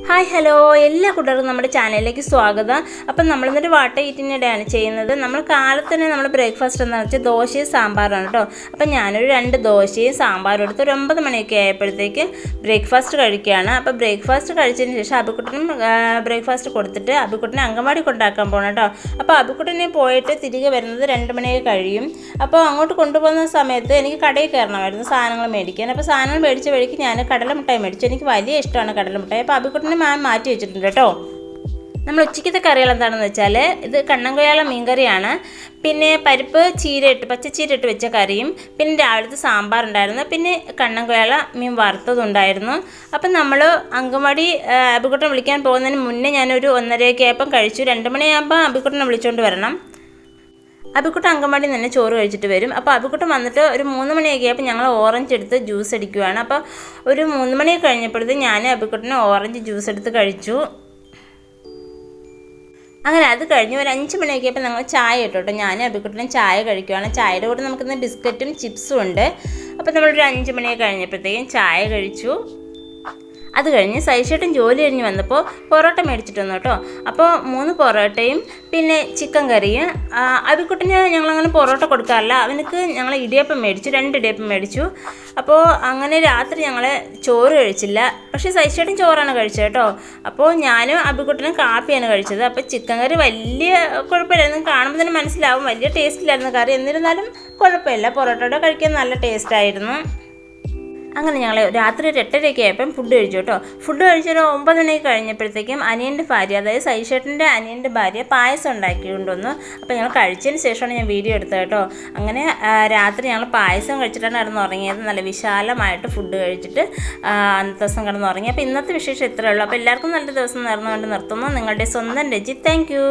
Hi hello എല്ലാ കൂട്ടർക്കും നമ്മുടെ ചാനലിലേക്ക് സ്വാഗതം. അപ്പം നമ്മളിന്നൊരു വാട്ട ഈറ്റിനിടെയാണ് ചെയ്യുന്നത്. നമ്മൾ കാലത്ത് തന്നെ നമ്മൾ ബ്രേക്ക്ഫാസ്റ്റ് എന്താണെന്ന് വെച്ചാൽ ദോശയും സാമ്പാറാണ് കേട്ടോ. അപ്പം ഞാനൊരു 2 ദോശയും സാമ്പാറും എടുത്ത് ഒരു 9 മണിയൊക്കെ ആയപ്പോഴത്തേക്ക് ബ്രേക്ക്ഫാസ്റ്റ് കഴിക്കുകയാണ്. അപ്പോൾ ബ്രേക്ക്ഫാസ്റ്റ് കഴിച്ചതിന് ശേഷം അബിക്കുട്ടനും ബ്രേക്ക്ഫാസ്റ്റ് കൊടുത്തിട്ട് അബിക്കുട്ടനെ അംഗൻവാടി കൊണ്ടാക്കാൻ പോകണം കേട്ടോ. അപ്പോൾ അബിക്കുട്ടനെ പോയിട്ട് തിരികെ വരുന്നത് 2 മണിയൊക്കെ കഴിയും. അപ്പോൾ അങ്ങോട്ട് കൊണ്ടുപോകുന്ന സമയത്ത് എനിക്ക് കടയിൽ കയറണമായിരുന്നു സാധനങ്ങൾ മേടിക്കാൻ. അപ്പോൾ സാധനങ്ങൾ മേടിച്ച വഴിക്ക് ഞാൻ കടലമിഠായി മേടിച്ചു. എനിക്ക് വലിയ ഇഷ്ടമാണ് കടലമിഠായി. അപ്പോൾ അബിക്കുട്ടനെ മാം മാറ്റി വെച്ചിട്ടുണ്ട് കേട്ടോ. നമ്മൾ ഉച്ചയ്ക്കത്തെ കറികൾ എന്താണെന്ന് വെച്ചാൽ ഇത് കണ്ണൻകൊയ്യാള മീൻകറിയാണ്, പിന്നെ പരിപ്പ് പച്ചച്ചീര ഇട്ട് വെച്ച കറിയും, പിന്നെ രാവിലത്തെ സാമ്പാറുണ്ടായിരുന്നു, പിന്നെ കണ്ണൻകൊയ്യാള മീൻ വറുത്തതുണ്ടായിരുന്നു. അപ്പം നമ്മൾ അങ്കൻവാടി അബിക്കുട്ടനെ വിളിക്കാൻ പോകുന്നതിന് മുന്നേ ഞാനൊരു 1:30 ആയപ്പം കഴിച്ചു. 2 മണിയാകുമ്പോൾ അബിക്കുട്ടനെ വിളിച്ചുകൊണ്ട് വരണം. അബിക്കുട്ടൻ അങ്കൻവാടി തന്നെ ചോറ് കഴിച്ചിട്ട് വരും. അപ്പോൾ അബിക്കുട്ടൻ വന്നിട്ട് ഒരു 3 മണിയൊക്കെ ആയപ്പോൾ ഞങ്ങൾ ഓറഞ്ച് എടുത്ത് ജ്യൂസ് അടിക്കുകയാണ്. അപ്പോൾ ഒരു 3 മണിയൊക്കെ കഴിഞ്ഞപ്പോഴത്തേക്ക് ഞാൻ അബിക്കുട്ടന് ഓറഞ്ച് ജ്യൂസ് എടുത്ത് കഴിച്ചു. അങ്ങനെ അത് കഴിഞ്ഞ് ഒരു 5 മണിയൊക്കെ ആയപ്പോൾ ഞങ്ങൾ ചായ ഇട്ടു കേട്ടോ. ഞാൻ അബിക്കുട്ടനും ചായ കഴിക്കുകയാണ്. ചായയുടെ കൂടെ നമുക്കിന്ന് ബിസ്ക്കറ്റും ചിപ്സും ഉണ്ട്. അപ്പോൾ നമ്മളൊരു 5 മണിയൊക്കെ കഴിഞ്ഞപ്പോഴത്തേക്കും ചായ കഴിച്ചു. അത് കഴിഞ്ഞ് സൈഷേട്ടൻ ജോലി കഴിഞ്ഞ് വന്നപ്പോൾ പൊറോട്ട മേടിച്ചിട്ട് വന്നു കേട്ടോ. അപ്പോൾ 3 പൊറോട്ടയും പിന്നെ ചിക്കൻ കറിയും. അബിക്കുട്ടന് ഞങ്ങളങ്ങനെ പൊറോട്ട കൊടുക്കാറില്ല, അവനക്ക് ഞങ്ങൾ ഇടിയപ്പം മേടിച്ചു, 2 ഇടിയപ്പം മേടിച്ചു. അപ്പോൾ അങ്ങനെ രാത്രി ഞങ്ങൾ ചോറ് കഴിച്ചില്ല, പക്ഷേ സൈഷേട്ടൻ ചോറാണ് കഴിച്ചത് കേട്ടോ. അപ്പോൾ ഞാനും അബിക്കുട്ടനും കാപ്പിയാണ് കഴിച്ചത്. അപ്പോൾ ചിക്കൻ കറി വലിയ കുഴപ്പമില്ലായിരുന്നു, കാണുമ്പോൾ തന്നെ മനസ്സിലാവും വലിയ ടേസ്റ്റിലായിരുന്നു കറി. എന്നിരുന്നാലും കുഴപ്പമില്ല, പൊറോട്ടയുടെ കഴിക്കാൻ നല്ല ടേസ്റ്റായിരുന്നു. അങ്ങനെ ഞങ്ങൾ രാത്രി ഒരു 8:30 ആയപ്പം ഫുഡ് കഴിച്ചു കേട്ടോ. ഫുഡ് കഴിച്ചൊരു 9 മണിക്ക് കഴിഞ്ഞപ്പോഴത്തേക്കും അനിയൻ്റെ ഭാര്യ, അതായത് സൈഷേട്ടൻ്റെ അനിയൻ്റെ ഭാര്യ പായസം ഉണ്ടാക്കിക്കൊണ്ടുവന്നു. അപ്പോൾ ഞങ്ങൾ കഴിച്ചതിന് ശേഷമാണ് ഞാൻ വീഡിയോ എടുത്തത് കേട്ടോ. അങ്ങനെ രാത്രി ഞങ്ങൾ പായസം കഴിച്ചിട്ടാണ് കിടന്ന് ഉറങ്ങിയത്. നല്ല വിശാലമായിട്ട് ഫുഡ് കഴിച്ചിട്ട് അന്നത്തെ ദിവസം കിടന്ന് ഉറങ്ങി. അപ്പോൾ ഇന്നത്തെ വിശേഷം ഇത്രയേ ഉള്ളൂ. അപ്പോൾ എല്ലാവർക്കും നല്ല ദിവസം നേർന്നുകൊണ്ട് നിർത്തുന്നു. നിങ്ങളുടെ സ്വന്തം രജി. Thank you.